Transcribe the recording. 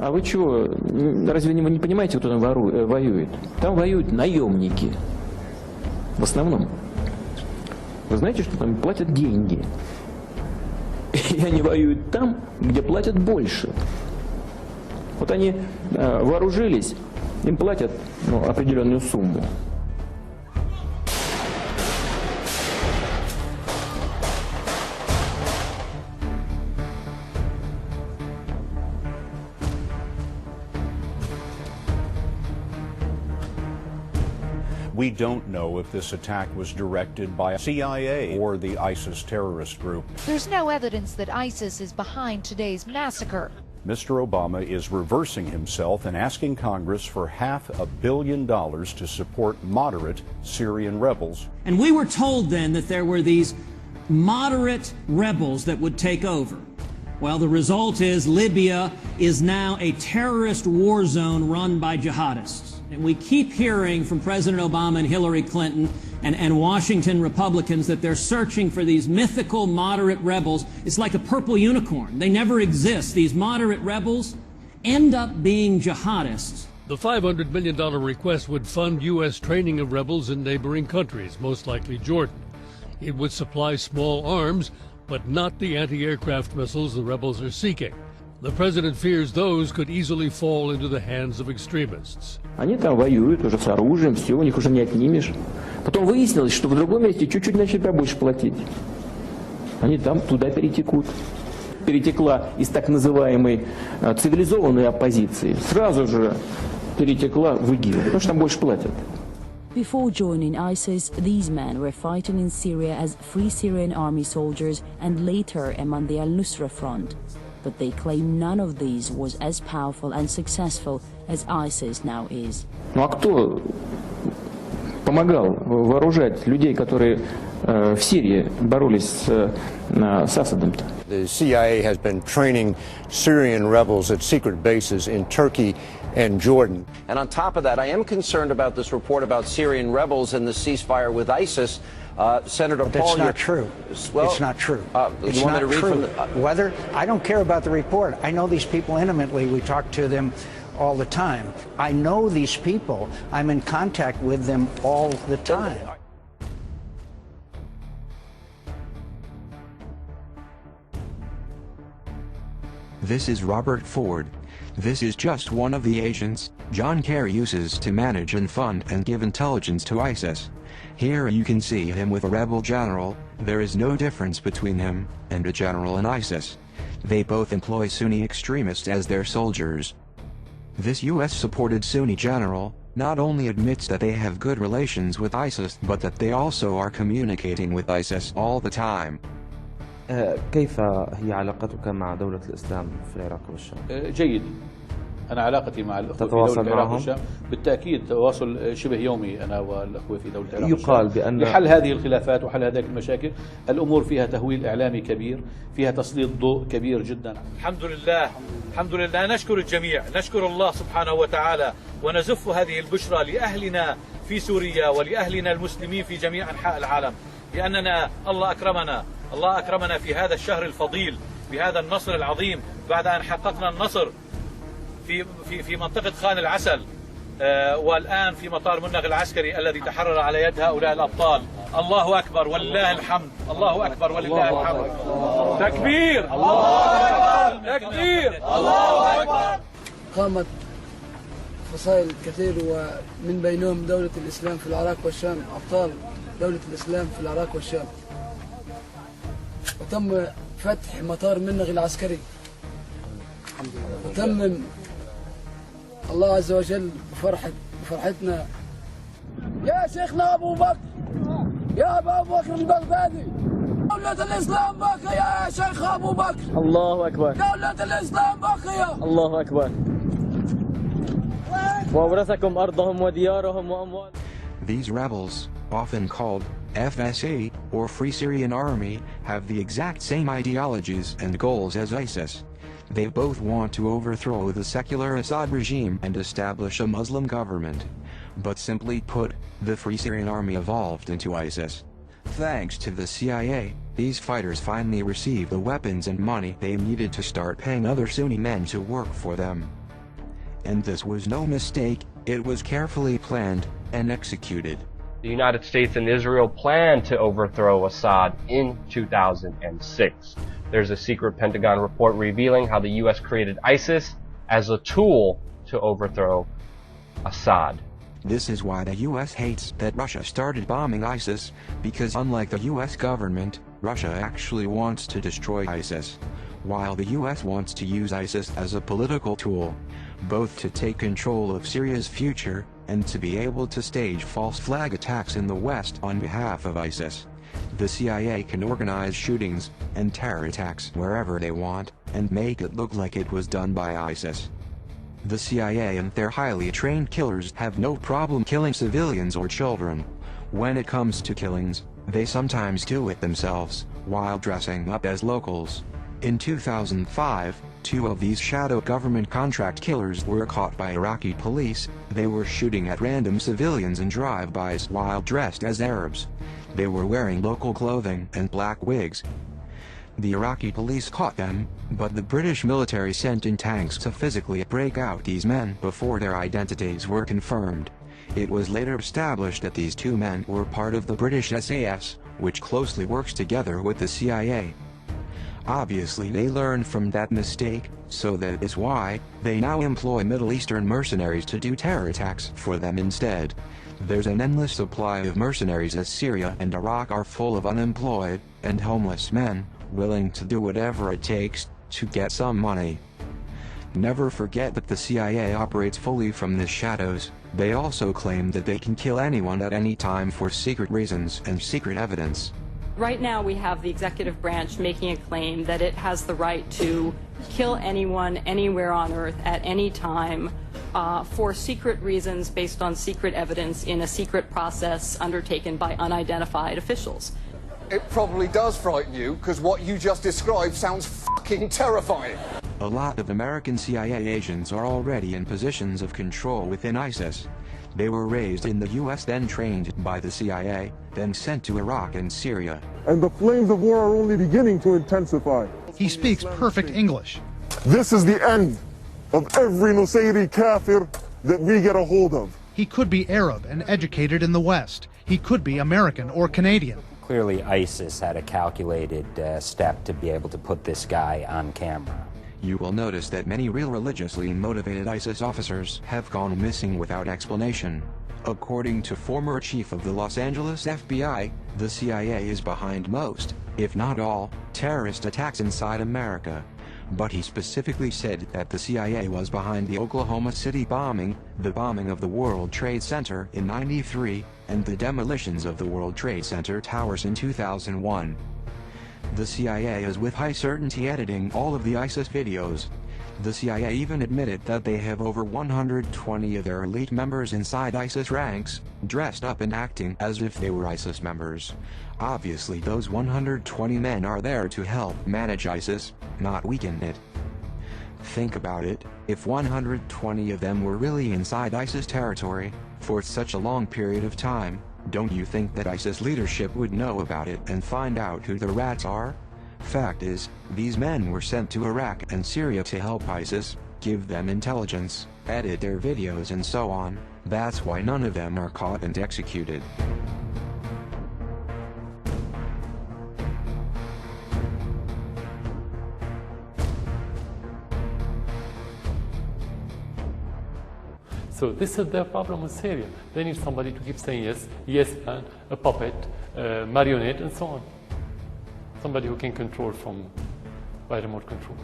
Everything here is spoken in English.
А вы чего? Разве вы не понимаете, кто там воюет? Там воюют наемники. В основном. Вы знаете, что там платят деньги? И они воюют там, где платят больше. Вот они вооружились, им платят определенную сумму. We don't know if this attack was directed by CIA or the ISIS terrorist group. There's no evidence that ISIS is behind today's massacre. Mr. Obama is reversing himself and asking Congress for $500 million to support moderate Syrian rebels. And we were told then that there were these moderate rebels that would take over. Well, the result is Libya is now a terrorist war zone run by jihadists. And we keep hearing from President Obama and Hillary Clinton and Washington Republicans that they're searching for these mythical moderate rebels. It's like a purple unicorn. They never exist. These moderate rebels end up being jihadists. The $500 million request would fund U.S. training of rebels in neighboring countries, most likely Jordan. It would supply small arms, but not the anti-aircraft missiles the rebels are seeking. The president fears those could easily fall into the hands of extremists. Они там воюют уже с оружием, все, у них уже не отнимешь. Потом выяснилось, что в другом месте чуть-чуть начали побольше платить. Они там туда перетекут. Перетекла из так называемой цивилизованной оппозиции, сразу же перетекла в ИГИЛ, потому что там больше платят. Before joining ISIS, these men were fighting in Syria as Free Syrian Army soldiers and later among the al-Nusra Front. But they claim none of these was as powerful and successful as ISIS now is. Ну а кто помогал вооружать людей, которые в Сирии боролись с Асадом-то? The CIA has been training Syrian rebels at secret bases in Turkey and Jordan. And on top of that, I am concerned about this report about Syrian rebels and the ceasefire with ISIS. Senator Paul, that's not true. Well, it's not true. It's not true. Whether I don't care about the report. I know these people intimately. We talk to them all the time. I know these people. I'm in contact with them all the time. This is Robert Ford. This is just one of the agents John Kerry uses to manage and fund and give intelligence to ISIS. Here you can see him with a rebel general. There is no difference between him and a general in ISIS. They both employ Sunni extremists as their soldiers. This US-supported Sunni general not only admits that they have good relations with ISIS but that they also are communicating with ISIS all the time. كيف هي علاقتك مع دولة الإسلام في العراق والشام؟ جيد. أنا علاقتي مع الأخوة في دولة العراق والشام بالتأكيد تواصل شبه يومي أنا والأخوة في دولة العراق والشام. يقال بأن لحل هذه الخلافات وحل هذه المشاكل. الأمور فيها تهويل إعلامي كبير، فيها تسليط ضوء كبير جدا. الحمد لله، الحمد لله، نشكر الجميع، نشكر الله سبحانه وتعالى ونزف هذه البشرى لأهلنا في سوريا ولأهلنا المسلمين في جميع أنحاء العالم، لأننا الله أكرمنا في هذا الشهر الفضيل بهذا النصر العظيم بعد أن حققنا النصر في منطقة خان العسل والآن في مطار منغ العسكري الذي تحرر على يد هؤلاء الأبطال. الله أكبر ولله الحمد، الله أكبر ولله الحمد. تكبير، الله أكبر، تكبير، الله أكبر. قامت فصائل كثير ومن بينهم دولة الإسلام في العراق والشام، أبطال دولة الإسلام في العراق والشام. وتم فتح مطار منغ العسكري وتمم الله عز وجل بفرحتنا. يا شيخنا أبو بكر، يا أبو بكر البغدادي، دولة الإسلام باقية يا شيخ أبو بكر. الله أكبر. دولة الإسلام باقية. الله أكبر. وأورثكم أرضهم وديارهم وأموالهم. These rebels, often called FSA or Free Syrian Army, have the exact same ideologies and goals as ISIS. They both want to overthrow the secular Assad regime and establish a Muslim government. But simply put, the Free Syrian Army evolved into ISIS. Thanks to the CIA, these fighters finally received the weapons and money they needed to start paying other Sunni men to work for them. And this was no mistake, it was carefully planned and executed. The United States and Israel planned to overthrow Assad in 2006. There's a secret Pentagon report revealing how the U.S. created ISIS as a tool to overthrow Assad. This is why the U.S. hates that Russia started bombing ISIS, because unlike the U.S. government, Russia actually wants to destroy ISIS, while the U.S. wants to use ISIS as a political tool, both to take control of Syria's future and to be able to stage false flag attacks in the West on behalf of ISIS. The CIA can organize shootings and terror attacks wherever they want and make it look like it was done by ISIS. The CIA and their highly trained killers have no problem killing civilians or children. When it comes to killings, they sometimes do it themselves, while dressing up as locals. In 2005, 2 of these shadow government contract killers were caught by Iraqi police. They were shooting at random civilians in drive-bys while dressed as Arabs. They were wearing local clothing and black wigs. The Iraqi police caught them, but the British military sent in tanks to physically break out these men before their identities were confirmed. It was later established that these 2 men were part of the British SAS, which closely works together with the CIA. Obviously they learned from that mistake, so that is why they now employ Middle Eastern mercenaries to do terror attacks for them instead. There's an endless supply of mercenaries as Syria and Iraq are full of unemployed and homeless men, willing to do whatever it takes to get some money. Never forget that the CIA operates fully from the shadows. They also claim that they can kill anyone at any time for secret reasons and secret evidence. Right now we have the executive branch making a claim that it has the right to kill anyone anywhere on Earth at any time for secret reasons based on secret evidence in a secret process undertaken by unidentified officials. It probably does frighten you, because what you just described sounds fucking terrifying. A lot of American CIA agents are already in positions of control within ISIS. They were raised in the U.S., then trained by the CIA, then sent to Iraq and Syria. And the flames of war are only beginning to intensify. He speaks perfect English. This is the end of every Nusayri kafir that we get a hold of. He could be Arab and educated in the West. He could be American or Canadian. Clearly ISIS had a calculated step to be able to put this guy on camera. You will notice that many real religiously motivated ISIS officers have gone missing without explanation. According to former chief of the Los Angeles FBI, the CIA is behind most, if not all, terrorist attacks inside America. But he specifically said that the CIA was behind the Oklahoma City bombing, the bombing of the World Trade Center in '93, and the demolitions of the World Trade Center towers in 2001. The CIA is with high certainty editing all of the ISIS videos. The CIA even admitted that they have over 120 of their elite members inside ISIS ranks, dressed up and acting as if they were ISIS members. Obviously those 120 men are there to help manage ISIS, not weaken it. Think about it, if 120 of them were really inside ISIS territory, for such a long period of time, don't you think that ISIS leadership would know about it and find out who the rats are? Fact is, these men were sent to Iraq and Syria to help ISIS, give them intelligence, edit their videos and so on. That's why none of them are caught and executed. So this is their problem with Syria. They need somebody to keep saying yes, yes man, a puppet, marionette and so on. Somebody who can control by remote control.